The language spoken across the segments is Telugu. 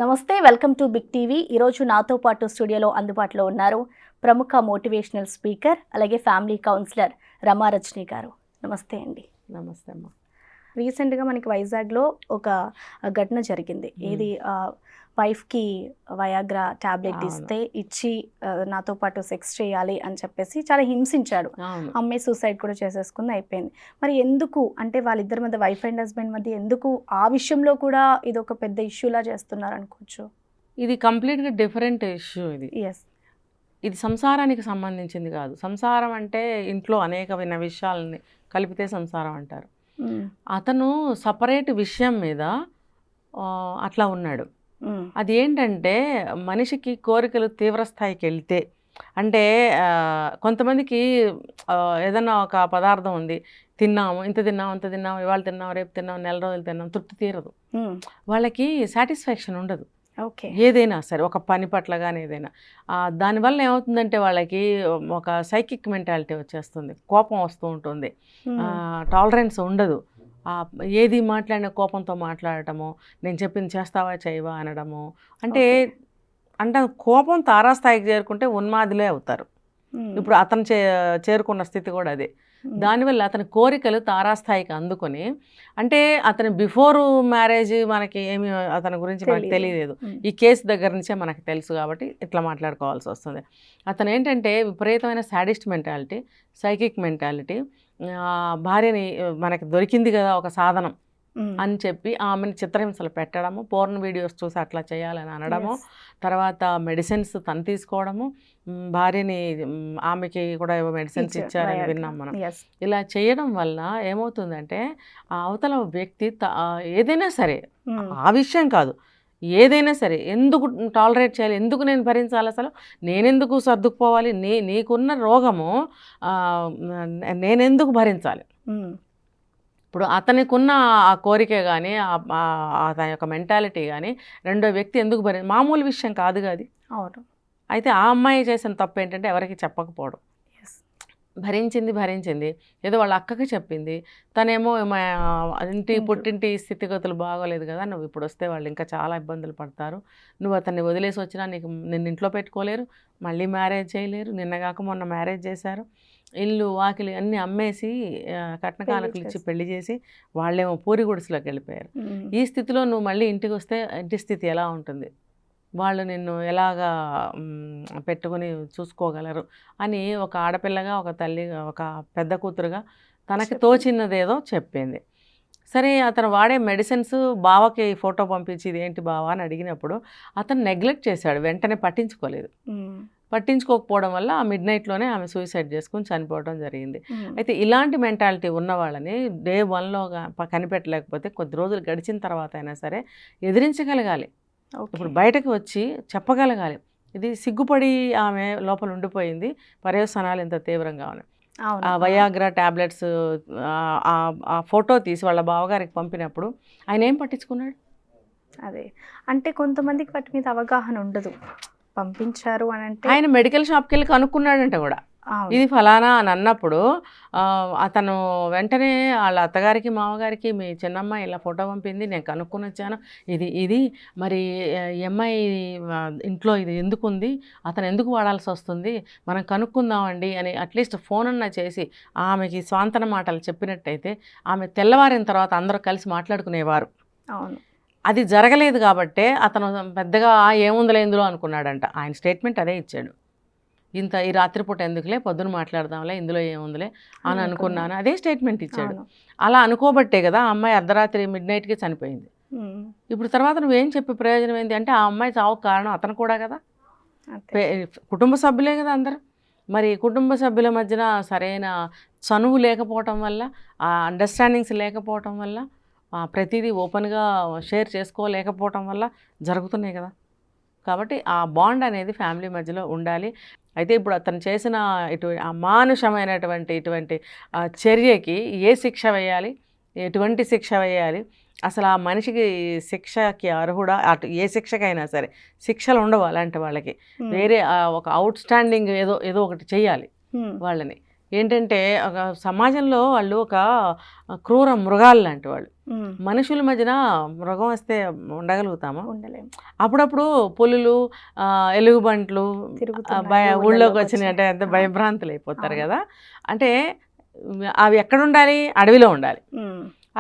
నమస్తే, వెల్కమ్ టు బిగ్ టీవీ. ఈరోజు నాతో పాటు స్టూడియోలో అందుబాటులో ఉన్నారు ప్రముఖ మోటివేషనల్ స్పీకర్ అలాగే ఫ్యామిలీ కౌన్సిలర్ రమారజని గారు. నమస్తే అండి. నమస్తే అమ్మా. రీసెంట్గా మనకి వైజాగ్లో ఒక ఘటన జరిగింది. ఇది వైఫ్కి వయాగ్రా ట్యాబ్లెట్ ఇచ్చి నాతో పాటు సెక్స్ చేయాలి అని చెప్పేసి చాలా హింసించాడు. అమ్మాయి సూసైడ్ కూడా చేసేసుకుంది, అయిపోయింది. మరి ఎందుకు అంటే వాళ్ళిద్దరి మధ్య, వైఫ్ అండ్ హస్బెండ్ మధ్య ఎందుకు ఆ విషయంలో కూడా ఇది ఒక పెద్ద ఇష్యూలా చేస్తున్నారు అనుకోవచ్చు? ఇది కంప్లీట్గా డిఫరెంట్ ఇష్యూ. ఇది సంసారానికి సంబంధించింది కాదు. సంసారం అంటే ఇంట్లో అనేకమైన విషయాలని కలిపితే సంసారం అంటారు. అతను సపరేట్ విషయం మీద అట్లా ఉన్నాడు. అది ఏంటంటే మనిషికి కోరికలు తీవ్రస్థాయికి వెళ్తే, అంటే కొంతమందికి ఏదన్నా ఒక పదార్థం ఉంది, తిన్నాము, ఇంత తిన్నాము, అంత తిన్నాము, ఇవాళ తిన్నాము, రేపు తిన్నాము, నెల రోజులు తిన్నాము, తృప్తి తీరదు. వాళ్ళకి సాటిస్ఫాక్షన్ ఉండదు. ఏదైనా సరే, ఒక పని పట్ల కానీ ఏదైనా. దానివల్ల ఏమవుతుందంటే వాళ్ళకి ఒక సైకిక్ మెంటాలిటీ వచ్చేస్తుంది, కోపం వస్తూ ఉంటుంది, టాలరెన్స్ ఉండదు. ఏది మాట్లాడిన కోపంతో మాట్లాడటము, నేను చెప్పింది చేస్తావా చేయవా అనడము. అంటే కోపం తారాస్థాయికి చేరుకుంటే ఉన్మాదులే అవుతారు. ఇప్పుడు అతను చేరుకున్న స్థితి కూడా అదే. దానివల్ల అతని కోరికలు తారాస్థాయికి అందుకొని, అంటే అతని బిఫోర్ మ్యారేజ్ మనకి ఏమి అతని గురించి మనకు తెలియలేదు, ఈ కేసు దగ్గర నుంచే మనకు తెలుసు కాబట్టి ఇట్లా మాట్లాడుకోవాల్సి వస్తుంది. అతను ఏంటంటే విపరీతమైన సాడిస్ట్ మెంటాలిటీ, సైకిక్ మెంటాలిటీ. భార్యని మనకి దొరికింది కదా ఒక సాధనం అని చెప్పి ఆమెను చిత్రహింసలు పెట్టడము, పోర్న్ వీడియోస్ చూసి అట్లా చేయాలని అనడము, తర్వాత మెడిసిన్స్ తను తీసుకోవడము, భార్యని ఆమెకి కూడా ఏవో మెడిసిన్స్ ఇచ్చారని విన్నాం మనం. ఇలా చేయడం వల్ల ఏమవుతుందంటే ఆ అవతల వ్యక్తి ఏదైనా సరే, ఆ విషయం కాదు, ఏదైనా సరే ఎందుకు టాలరేట్ చేయాలి, ఎందుకు నేను భరించాలి, అసలు నేనెందుకు సర్దుకుపోవాలి, నీకున్న రోగము నేనెందుకు భరించాలి? ఇప్పుడు అతనికి ఆ కోరిక కానీ అతని యొక్క మెంటాలిటీ కానీ రెండో వ్యక్తి ఎందుకు మామూలు విషయం కాదు అది. అవును. అయితే ఆ అమ్మాయి చేసిన తప్పు ఏంటంటే ఎవరికి చెప్పకపోవడం. భరించింది, ఏదో వాళ్ళ అక్కకి చెప్పింది. తనేమో పుట్టింటి స్థితిగతులు బాగోలేదు కదా, నువ్వు ఇప్పుడు వస్తే వాళ్ళు ఇంకా చాలా ఇబ్బందులు పడతారు, నువ్వు అతన్ని వదిలేసి వచ్చినా నిన్ను ఇంట్లో పెట్టుకోలేరు, మళ్ళీ మ్యారేజ్ చేయలేరు, నిన్నగాక మొన్న మ్యారేజ్ చేశారు, ఇల్లు వాకిలి అన్నీ అమ్మేసి కట్న కానుకలు ఇచ్చి పెళ్లి చేసి వాళ్ళేమో పూరి గుడిసెలోకి వెళ్ళిపోయారు. ఈ స్థితిలో నువ్వు మళ్ళీ ఇంటికి వస్తే ఇంటి స్థితి ఎలా ఉంటుంది, వాళ్ళు నిన్ను ఎలాగా పెట్టుకుని చూసుకోగలరు అని ఒక ఆడపిల్లగా, ఒక తల్లిగా, ఒక పెద్ద కూతురుగా తనకి తోచినదేదో చెప్పింది. సరే, అతను వాడే మెడిసిన్స్ బావకి ఫోటో పంపించి ఇదేంటి బావా అని అడిగినప్పుడు అతను నెగ్లెక్ట్ చేశాడు, వెంటనే పట్టించుకోకపోవడం వల్ల ఆ మిడ్నైట్లోనే ఆమె సూసైడ్ చేసుకుని చనిపోవడం జరిగింది. అయితే ఇలాంటి మెంటాలిటీ ఉన్న వాళ్ళని డే 1లో కనిపెట్టలేకపోతే కొద్ది రోజులు గడిచిన తర్వాత అయినా సరే ఎదిరించగలగాలి. ఇప్పుడు బయటకు వచ్చి చెప్పగలగాలి. ఇది సిగ్గుపడి ఆమె లోపల ఉండిపోయింది, పర్యవసానాలు ఇంత తీవ్రంగా ఉన్నాయి. ఆ వయాగ్రా ట్యాబ్లెట్స్ ఆ ఫోటో తీసి వాళ్ళ బావగారికి పంపినప్పుడు ఆయన ఏం పట్టించుకున్నాడు? అదే అంటే కొంతమందికి వాటి మీద అవగాహన ఉండదు. పంపించారు అని అంటే ఆయన మెడికల్ షాప్కి వెళ్ళి కనుక్కున్నాడంట కూడా, ఇది ఫలానా అని అన్నప్పుడు అతను వెంటనే వాళ్ళ అత్తగారికి మామగారికి మీ చిన్నమ్మాయి ఇలా ఫోటో పంపింది, నేను కనుక్కొని వచ్చాను, ఇది మరి అమ్మాయి ఇంట్లో ఇది ఎందుకు ఉంది, అతను ఎందుకు వాడాల్సి వస్తుంది, మనం కనుక్కుందామండి అని అట్లీస్ట్ ఫోన్ అన్నా చేసి ఆమెకి స్వాంతన మాటలు చెప్పినట్టయితే ఆమె తెల్లవారిన తర్వాత అందరూ కలిసి మాట్లాడుకునేవారు. అవును. అది జరగలేదు కాబట్టే అతను పెద్దగా ఏముందిలే ఇందులో అనుకున్నాడంట. ఆయన స్టేట్మెంట్ అదే ఇచ్చాడు, ఈ రాత్రిపూట ఎందుకులే, పొద్దున మాట్లాడదాంలే, ఇందులో ఏముందిలే అని అనుకున్నాను, అదే స్టేట్మెంట్ ఇచ్చాడు. అలా అనుకోబట్టే కదా ఆ అమ్మాయి అర్ధరాత్రి మిడ్నైట్కి చనిపోయింది. ఇప్పుడు తర్వాత నువ్వేం చెప్పే ప్రయోజనం ఏంటి అంటే ఆ అమ్మాయి చావుకు కారణం అతను కూడా కదా, కుటుంబ సభ్యులే కదా అందరు. మరి కుటుంబ సభ్యుల మధ్యన సరైన చనువు లేకపోవటం వల్ల, ఆ అండర్స్టాండింగ్స్ లేకపోవటం వల్ల, ప్రతిదీ ఓపెన్గా షేర్ చేసుకోలేకపోవటం వల్ల జరుగుతున్నాయి కదా. కాబట్టి ఆ బాండ్ అనేది ఫ్యామిలీ మధ్యలో ఉండాలి. అయితే ఇప్పుడు అతను చేసిన అమానుషమైనటువంటి ఇటువంటి చర్యకి ఏ శిక్ష వేయాలి, ఎటువంటి శిక్ష వేయాలి, అసలు ఆ మనిషికి శిక్షకి అర్హుడా, అటు ఏ శిక్షకైనా సరే శిక్షలు ఉండవు అలాంటి వాళ్ళకి. వేరే ఒక అవుట్ స్టాండింగ్ ఏదో ఒకటి చెయ్యాలి వాళ్ళని. ఏంటంటే ఒక సమాజంలో వాళ్ళు ఒక క్రూర మృగాలు లాంటి వాళ్ళు. మనుషుల మధ్యన మృగం వస్తే ఉండగలుగుతామా? ఉండలేము. అప్పుడప్పుడు పులులు, ఎలుగుబంట్లు ఊళ్ళోకి వచ్చినాయి అంటే ఎంత భయభ్రాంతులు అయిపోతారు కదా. అంటే అవి ఎక్కడ ఉండాలి? అడవిలో ఉండాలి.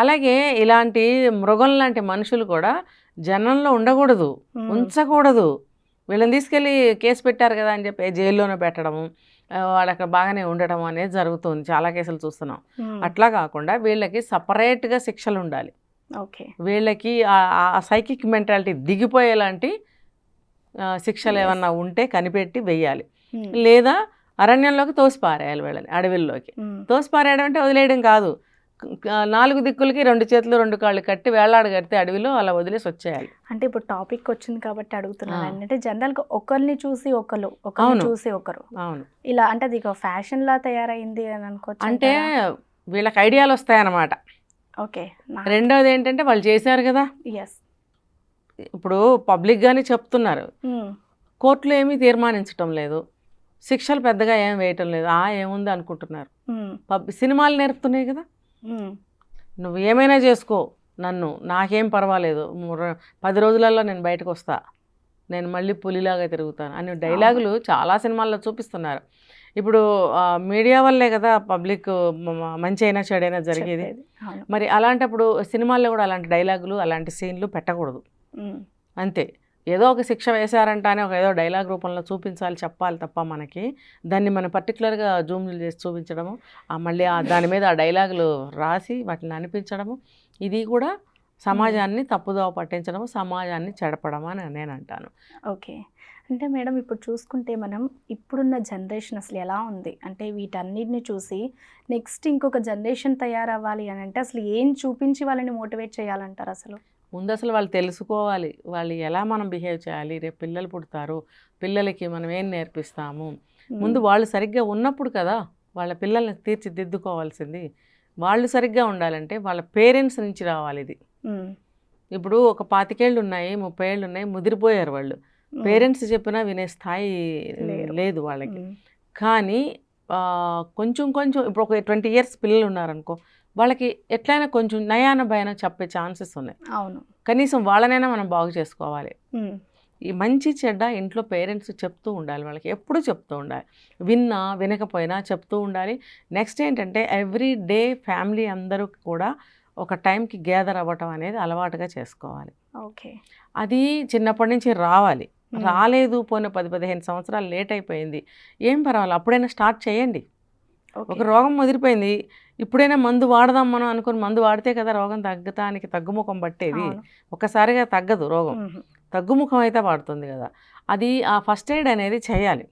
అలాగే ఇలాంటి మృగం లాంటి మనుషులు కూడా జనంలో ఉండకూడదు, ఉంచకూడదు. వీళ్ళని తీసుకెళ్ళి కేసు పెట్టారు కదా అని చెప్పి జైల్లోనే పెట్టడము, వాళ్ళు అక్కడ బాగానే ఉండటం అనేది జరుగుతుంది. చాలా కేసులు చూస్తున్నాం. అట్లా కాకుండా వీళ్ళకి సపరేట్గా శిక్షలు ఉండాలి. ఓకే, వీళ్ళకి ఆ సైకిక్ మెంటాలిటీ దిగిపోయేలాంటి శిక్షలు ఏమన్నా ఉంటే కనిపెట్టి వెయ్యాలి. లేదా అరణ్యంలోకి తోసిపారేయాలి వీళ్ళని, అడవిల్లోకి. తోసిపారేయడం అంటే వదిలేయడం కాదు, 4 దిక్కులకి 2 చేతులు 2 కాళ్ళు కట్టి వేలాడ కడితే అడవిలో అలా వదిలేసి వచ్చేయాలి. అంటే ఇప్పుడు టాపిక్ వచ్చింది కాబట్టి అడుగుతున్నాను. అంటే జనరల్గా ఒకరిని చూసి ఒకరిని చూసి ఒకరు, అవును, ఇలా అంటే అది ఫ్యాషన్ లా తయారైంది అని అనుకోవచ్చు. అంటే వీళ్ళకి ఐడియాలు వస్తాయన్నమాట. ఓకే. రెండోది ఏంటంటే వాళ్ళు చేశారు కదా, ఇప్పుడు పబ్లిక్గానే చెప్తున్నారు, కోర్టులో ఏమీ తీర్మానించటం లేదు, శిక్షలు పెద్దగా ఏం వేయటం లేదు, ఏముంది అనుకుంటున్నారు. సినిమాలు నేర్పుతున్నాయి కదా, నువ్వు ఏమైనా చేసుకో, నాకేం పర్వాలేదు, 10 రోజులలో నేను బయటకు వస్తా, నేను మళ్ళీ పులిలాగా తిరుగుతాను అని డైలాగులు చాలా సినిమాల్లో చూపిస్తున్నారు. ఇప్పుడు మీడియా వల్లే కదా పబ్లిక్ మంచి అయినా చెడైనా జరిగేది. మరి అలాంటప్పుడు సినిమాల్లో కూడా అలాంటి డైలాగులు అలాంటి సీన్లు పెట్టకూడదు. అంతే, ఏదో ఒక శిక్ష వేశారంట అని ఏదో డైలాగ్ రూపంలో చూపించాలి, చెప్పాలి తప్ప మనకి దాన్ని మనం పర్టికులర్గా జూమ్లు చేసి చూపించడము, మళ్ళీ దాని మీద ఆ డైలాగులు రాసి వాటిని అనిపించడము, ఇది కూడా సమాజాన్ని తప్పుదోవ పట్టించడము, సమాజాన్ని చెడపడం అని నేను అంటాను. ఓకే. అంటే మేడం ఇప్పుడు చూసుకుంటే మనం ఇప్పుడున్న జనరేషన్ అసలు ఎలా ఉంది అంటే వీటన్నిటిని చూసి నెక్స్ట్ ఇంకొక జనరేషన్ తయారవ్వాలి అని అంటే అసలు ఏం చూపించి వాళ్ళని మోటివేట్ చేయాలంటారు? ముందు అసలు వాళ్ళు తెలుసుకోవాలి, వాళ్ళు ఎలా మనం బిహేవ్ చేయాలి, రేపు పిల్లలు పుడతారు, పిల్లలకి మనం ఏం నేర్పిస్తాము. ముందు వాళ్ళు సరిగ్గా ఉన్నప్పుడు కదా వాళ్ళ పిల్లల్ని తీర్చిదిద్దుకోవాల్సింది. వాళ్ళు సరిగ్గా ఉండాలంటే వాళ్ళ పేరెంట్స్ నుంచి రావాలి ఇది. ఇప్పుడు ఒక 25 ఏళ్ళు ఉన్నాయి, 30 ఏళ్ళు ఉన్నాయి, ముదిరిపోయారు వాళ్ళు. పేరెంట్స్ చెప్పినా వినే స్థాయి లేదు వాళ్ళకి. కానీ కొంచెం ఇప్పుడు ఒక 20 years పిల్లలు ఉన్నారనుకో, వాళ్ళకి ఎట్లయినా కొంచెం నయాన భయాన చెప్పే ఛాన్సెస్ ఉన్నాయి. అవును, కనీసం వాళ్ళనైనా మనం బాగు చేసుకోవాలి. ఈ మంచి చెడ్డ ఇంట్లో పేరెంట్స్ చెప్తూ ఉండాలి, వాళ్ళకి ఎప్పుడు చెప్తూ ఉండాలి, వినకపోయినా చెప్తూ ఉండాలి. నెక్స్ట్ ఏంటంటే ఎవ్రీ డే ఫ్యామిలీ అందరూ కూడా ఒక టైంకి గ్యాదర్ అవ్వటం అనేది అలవాటుగా చేసుకోవాలి. ఓకే, అది చిన్నప్పటి నుంచి రావాలి. రాలేదు, పోయిన 10-15 సంవత్సరాలు లేట్ అయిపోయింది, ఏం పర్వాలేదు, అప్పుడైనా స్టార్ట్ చేయండి. ఒక రోగం ముదిరిపోయింది, ఇప్పుడైనా మందు వాడదాం మనం అనుకుని మందు వాడితే కదా రోగం తగ్గటానికి తగ్గుముఖం పట్టేది. ఒక్కసారిగా తగ్గదు రోగం, తగ్గుముఖం అయితే పడుతుంది కదా. అది ఆ ఫస్ట్ ఎయిడ్ అనేది చేయాలి.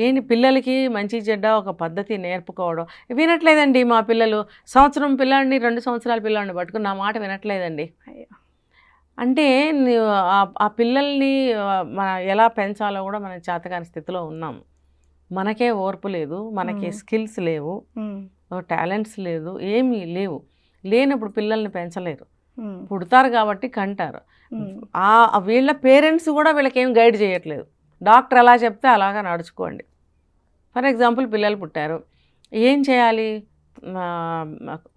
ఏంటి పిల్లలకి మంచి చెడ్డ ఒక పద్ధతి నేర్పుకోవడం. వినట్లేదండి మా పిల్లలు, సంవత్సరం పిల్లాడిని 2 సంవత్సరాల పిల్లాడిని పట్టుకుని నా మాట వినట్లేదండి అంటే ఆ పిల్లల్ని ఎలా పెంచాలో కూడా మనం చేతకాని స్థితిలో ఉన్నాము. మనకే ఓర్పు లేదు, మనకి స్కిల్స్ లేవు, టాలెంట్స్ లేదు, ఏమీ లేవు. లేనప్పుడు పిల్లల్ని పెంచలేరు. పుడతారు కాబట్టి కంటారు. వీళ్ళ పేరెంట్స్ కూడా వీళ్ళకి ఏం గైడ్ చేయట్లేదు. డాక్టర్ ఎలా చెప్తే అలాగా నడుచుకోండి. ఫర్ ఎగ్జాంపుల్ పిల్లలు పుట్టారు, ఏం చేయాలి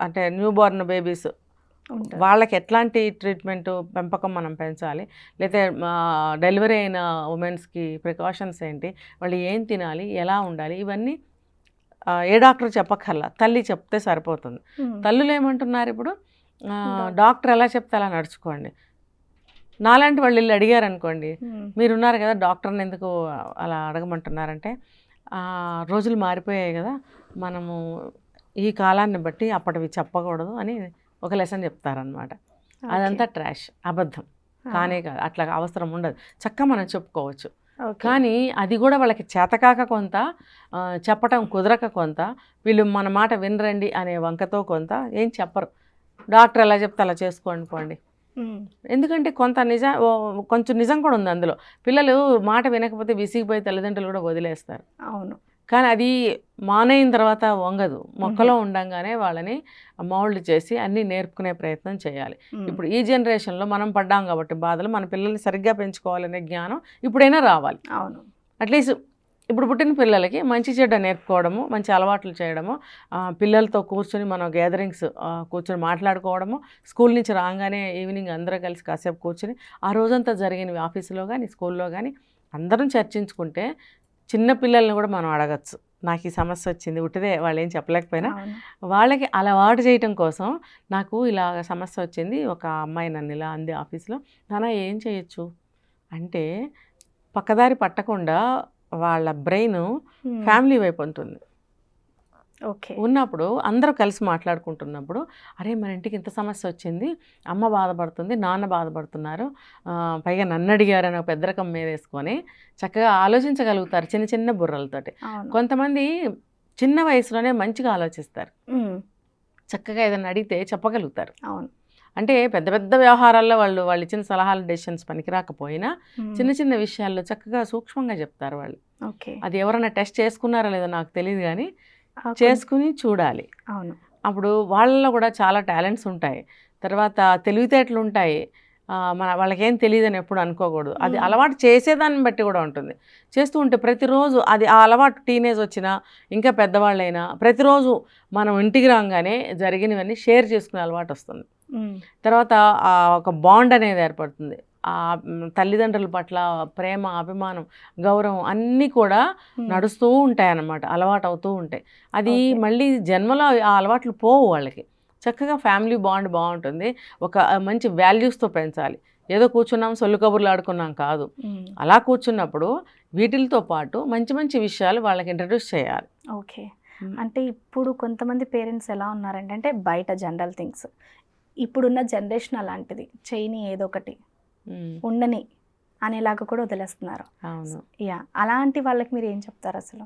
అంటే న్యూ బోర్న్ బేబీస్ వాళ్ళకి ఎట్లాంటి ట్రీట్మెంటు పెంపకం మనం పెంచాలి, లేకపోతే డెలివరీ అయిన ఉమెన్స్కి ప్రికాషన్స్ ఏంటి, వాళ్ళు ఏం తినాలి, ఎలా ఉండాలి, ఇవన్నీ ఏ డాక్టర్ చెప్పక్కర్లా, తల్లి చెప్తే సరిపోతుంది. తల్లులు ఏమంటున్నారు ఇప్పుడు, డాక్టర్ ఎలా చెప్తే అలా నడుచుకోండి. నాలాంటి వాళ్ళు వీళ్ళు అడిగారు అనుకోండి, మీరున్నారు కదా డాక్టర్ని ఎందుకు అలా అడగమంటున్నారంటే, రోజులు మారిపోయాయి కదా, మనము ఈ కాలాన్ని బట్టి అప్పటివి చెప్పకూడదు అని ఒక లెసన్ చెప్తారనమాట. అదంతా ట్రాష్, అబద్ధం కానే కాదు, అట్లా అవసరం ఉండదు, చక్కగా మనం చెప్పుకోవచ్చు. కానీ అది కూడా వాళ్ళకి చేతకాక కొంత, చెప్పటం కుదరక కొంత, వీళ్ళు మన మాట వినరండి అనే వంకతో కొంత ఏం చెప్పరు. డాక్టర్ ఎలా చెప్తే అలా చేసుకోండి పోండి. ఎందుకంటే కొంచెం నిజం కూడా ఉంది అందులో. పిల్లలు మాట వినకపోతే విసిగిపోయి తల్లిదండ్రులు కూడా వదిలేస్తారు. అవును. కానీ అది మానైన తర్వాత వంగదు. మొక్కలో ఉండంగానే వాళ్ళని మౌల్డ్ చేసి అన్నీ నేర్పుకునే ప్రయత్నం చేయాలి. ఇప్పుడు ఈ జనరేషన్లో మనం పడ్డాం కాబట్టి బాధలు, మన పిల్లల్ని సరిగ్గా పెంచుకోవాలనే జ్ఞానం ఇప్పుడైనా రావాలి. అవును. అట్లీస్ట్ ఇప్పుడు పుట్టిన పిల్లలకి మంచి చెడ్డ నేర్పుకోవడము, మంచి అలవాట్లు చేయడము, పిల్లలతో కూర్చొని మనం గ్యాదరింగ్స్ కూర్చొని మాట్లాడుకోవడము, స్కూల్ నుంచి రాగానే ఈవినింగ్ అందరూ కలిసి కాసేపు కూర్చొని ఆ రోజంతా జరిగినవి ఆఫీసులో కానీ స్కూల్లో కానీ అందరం చర్చించుకుంటే చిన్న పిల్లల్ని కూడా మనం అడగచ్చు, నాకు ఈ సమస్య వచ్చింది, ఉట్టిదే వాళ్ళు ఏం చెప్పలేకపోయినా వాళ్ళకి అలవాటు చేయటం కోసం, నాకు ఇలా సమస్య వచ్చింది, ఒక అమ్మాయి నన్ను ఇలా అంది ఆఫీస్లో, నాన్న ఏం చేయొచ్చు అంటే పక్కదారి పట్టకుండా వాళ్ళ బ్రెయిన్ ఫ్యామిలీ వైపు ఉంటుంది. ఓకే, ఉన్నప్పుడు అందరూ కలిసి మాట్లాడుకుంటున్నప్పుడు, అరే మన ఇంటికి ఇంత సమస్య వచ్చింది, అమ్మ బాధపడుతుంది, నాన్న బాధపడుతున్నారు, పైగా నన్ను అడిగారని ఒక పెద్దరకం మీద వేసుకొని చక్కగా ఆలోచించగలుగుతారు చిన్న చిన్న బుర్రలతోటి. కొంతమంది చిన్న వయసులోనే మంచిగా ఆలోచిస్తారు, చక్కగా ఏదైనా అడిగితే చెప్పగలుగుతారు. అవును, అంటే పెద్ద పెద్ద వ్యవహారాల్లో వాళ్ళు ఇచ్చిన సలహాలు డెసిషన్స్ పనికిరాకపోయినా చిన్న చిన్న విషయాల్లో చక్కగా సూక్ష్మంగా చెప్తారు వాళ్ళు. ఓకే, అది ఎవరైనా టెస్ట్ చేసుకున్నారో లేదో నాకు తెలియదు కానీ చేసుకుని చూడాలి. అవును, అప్పుడు వాళ్ళలో కూడా చాలా టాలెంట్స్ ఉంటాయి, తర్వాత తెలివితేటలు ఉంటాయి. వాళ్ళకేం తెలియదని ఎప్పుడు అనుకోకూడదు, అది అలవాటు చేసేదాన్ని బట్టి కూడా ఉంటుంది. చేస్తూ ఉంటే ప్రతిరోజు అది ఆ అలవాటు టీనేజ్ వచ్చినా ఇంకా పెద్దవాళ్ళైనా ప్రతిరోజు మనం ఇంటికి రాగానే జరిగినవన్నీ షేర్ చేసుకునే అలవాటు వస్తుంది. తర్వాత ఒక బాండ్ అనేది ఏర్పడుతుంది. ఆ తల్లిదండ్రుల పట్ల ప్రేమ, అభిమానం, గౌరవం అన్నీ కూడా నడుస్తూ ఉంటాయి అన్నమాట, అలవాటు అవుతూ ఉంటాయి. అది మళ్ళీ జన్మలో ఆ అలవాట్లు పోవు వాళ్ళకి. చక్కగా ఫ్యామిలీ బాండ్ బాగుంటుంది. ఒక మంచి వాల్యూస్తో పెంచాలి. ఏదో కూర్చున్నాం సొల్లు కబుర్లు ఆడుకున్నాం కాదు, అలా కూర్చున్నప్పుడు వీటితో పాటు మంచి మంచి విషయాలు వాళ్ళకి ఇంట్రడ్యూస్ చేయాలి. ఓకే, అంటే ఇప్పుడు కొంతమంది పేరెంట్స్ ఎలా ఉన్నారంటే, అంటే బయట జనరల్ థింగ్స్, ఇప్పుడున్న జనరేషన్ అలాంటిది, చేయని ఏదో ఒకటి ఉండని అనేలాగా కూడా వదిలేస్తున్నారు. అవును, యా, అలాంటి వాళ్ళకి మీరు ఏం చెప్తారు అసలు?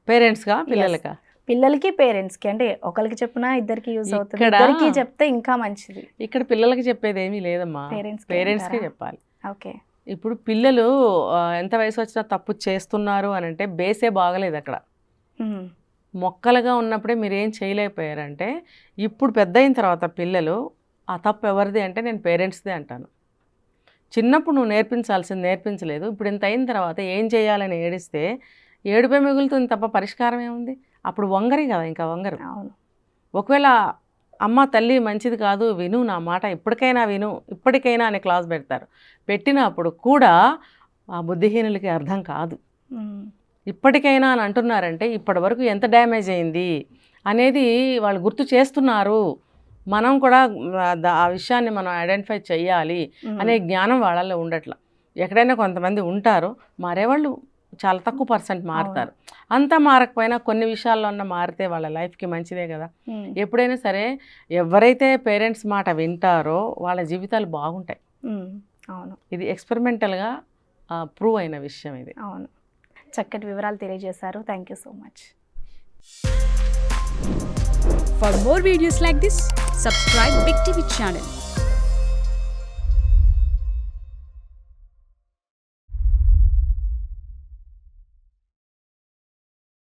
పేరెంట్స్గా పిల్లలకా? పిల్లలకి పేరెంట్స్కి, అంటే ఒకరికి చెప్పినా ఇద్దరికి యూజ్ అవుతుంది, ఇద్దరికి చెప్తే ఇంకా మంచిది. ఇక్కడ పిల్లలకి చెప్పేది ఏమీ లేదమ్మా, పేరెంట్స్కే చెప్పాలి. ఓకే, ఇప్పుడు పిల్లలు ఎంత వయసు వచ్చినా తప్పు చేస్తున్నారు అని అంటే బేసే బాగలేదు అక్కడ. మొక్కలుగా ఉన్నప్పుడే మీరు ఏం చేయలేకపోయారంటే, ఇప్పుడు పెద్ద అయిన తర్వాత పిల్లలు ఆ తప్పు ఎవరిది అంటే నేను పేరెంట్స్దే అంటాను. చిన్నప్పుడు నువ్వు నేర్పించాల్సింది నేర్పించలేదు, ఇప్పుడు ఇంత అయిన తర్వాత ఏం చేయాలని ఏడిస్తే ఏడుపే మిగులుతుంది తప్ప పరిష్కారం ఏముంది? అప్పుడు వంగరి కదా, ఇంకా వంగరు. ఒకవేళ అమ్మ తల్లి మంచిది కాదు, విను నా మాట, ఇప్పటికైనా విను, ఇప్పటికైనా అని క్లాస్ పెడతారు. పెట్టినప్పుడు కూడా ఆ బుద్ధిహీనులకి అర్థం కాదు. ఇప్పటికైనా అని అంటున్నారంటే ఇప్పటి వరకు ఎంత డ్యామేజ్ అయింది అనేది వాళ్ళు గుర్తు చేస్తున్నారు. మనం కూడా ఆ విషయాన్ని మనం ఐడెంటిఫై చెయ్యాలి అనే జ్ఞానం వాళ్ళల్లో ఉండట్లా. ఎక్కడైనా కొంతమంది ఉంటారు, మారేవాళ్ళు చాలా తక్కువ పర్సెంట్ మారుతారు. అంతా మారకపోయినా కొన్ని విషయాల్లో ఉన్న మారితే వాళ్ళ లైఫ్కి మంచిదే కదా. ఎప్పుడైనా సరే ఎవరైతే పేరెంట్స్ మాట వింటారో వాళ్ళ జీవితాలు బాగుంటాయి. అవును, ఇది ఎక్స్పెరిమెంటల్గా ప్రూవ్ అయిన విషయం ఇది. అవును, చక్కటి వివరాలు తెలియజేశారు. Thank you so much. For more videos like this, subscribe Big TV channel.